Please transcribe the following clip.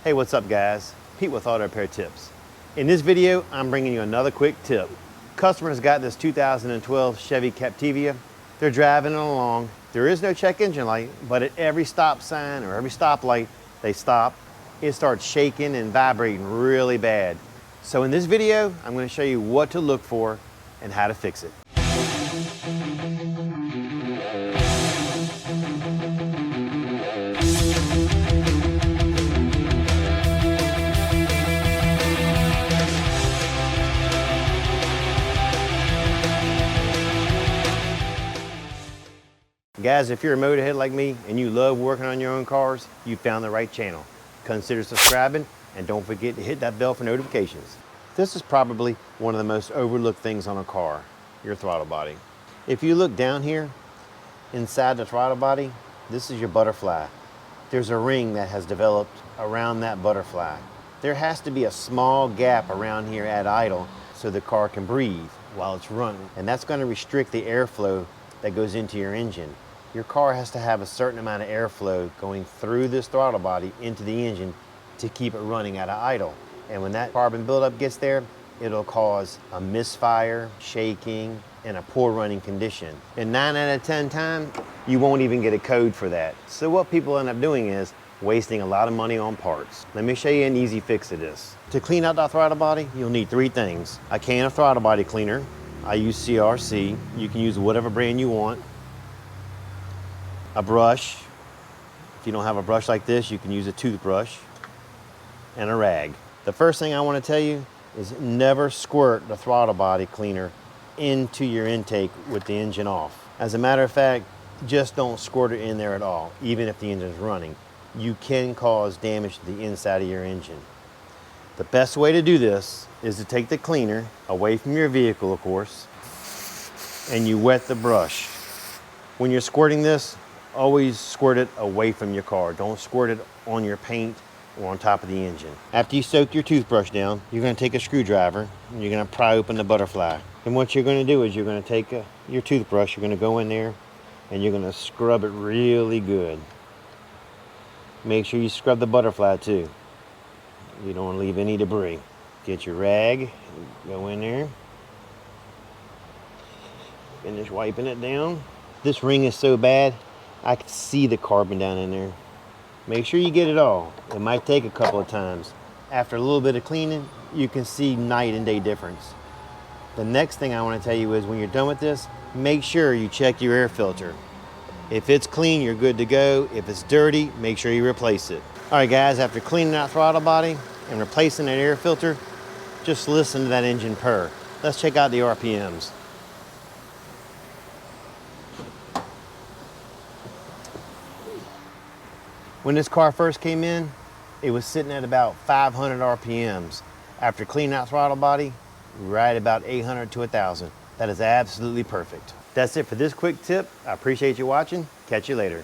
Hey, what's up guys? Pete with Auto Repair Tips. In this video, I'm bringing you another quick tip. Customers got this 2012 Chevy Captiva. They're driving it along. There is no check engine light, but at every stop sign or every stoplight they stop, it starts shaking and vibrating really bad. So in this video, I'm going to show you what to look for and how to fix it. Guys, if you're a motorhead like me and you love working on your own cars, you found the right channel. Consider subscribing and don't forget to hit that bell for notifications. This is probably one of the most overlooked things on a car, your throttle body. If you look down here inside the throttle body, this is your butterfly. There's a ring that has developed around that butterfly. There has to be a small gap around here at idle so the car can breathe while it's running, and that's going to restrict the airflow that goes into your engine. Your car has to have a certain amount of airflow going through this throttle body into the engine to keep it running at an idle. And when that carbon buildup gets there, it'll cause a misfire, shaking, and a poor running condition. And 9 out of 10 times, you won't even get a code for that. So what people end up doing is wasting a lot of money on parts. Let me show you an easy fix to this. To clean out that throttle body, you'll need 3 things. A can of throttle body cleaner. I use CRC. You can use whatever brand you want. A brush. If you don't have a brush like this, you can use a toothbrush. And a rag. The first thing I want to tell you is never squirt the throttle body cleaner into your intake with the engine off. As a matter of fact, just don't squirt it in there at all, even if the engine is running. You can cause damage to the inside of your engine. The best way to do this is to take the cleaner away from your vehicle, of course, and you wet the brush. When you're squirting this, always squirt it away from your car. Don't squirt it on your paint or on top of the engine. After you soak your toothbrush down, you're going to take a screwdriver and you're going to pry open the butterfly. And what you're going to do is you're going to take your toothbrush, you're going to go in there and you're going to scrub it really good. Make sure you scrub the butterfly too. You don't want to leave any debris. Get your rag, go in there, finish wiping it down. This ring is so bad, I can see the carbon down in there. Make sure you get it all. It might take a couple of times. After a little bit of cleaning, you can see night and day difference. The next thing I want to tell you is when you're done with this, make sure you check your air filter. If it's clean, you're good to go. If it's dirty, make sure you replace it. All right guys, after cleaning that throttle body and replacing that air filter, just listen to that engine purr. Let's check out the RPMs. When this car first came in, it was sitting at about 500 RPMs. After cleaning out throttle body, right about 800 to 1,000. That is absolutely perfect. That's it for this quick tip. I appreciate you watching. Catch you later.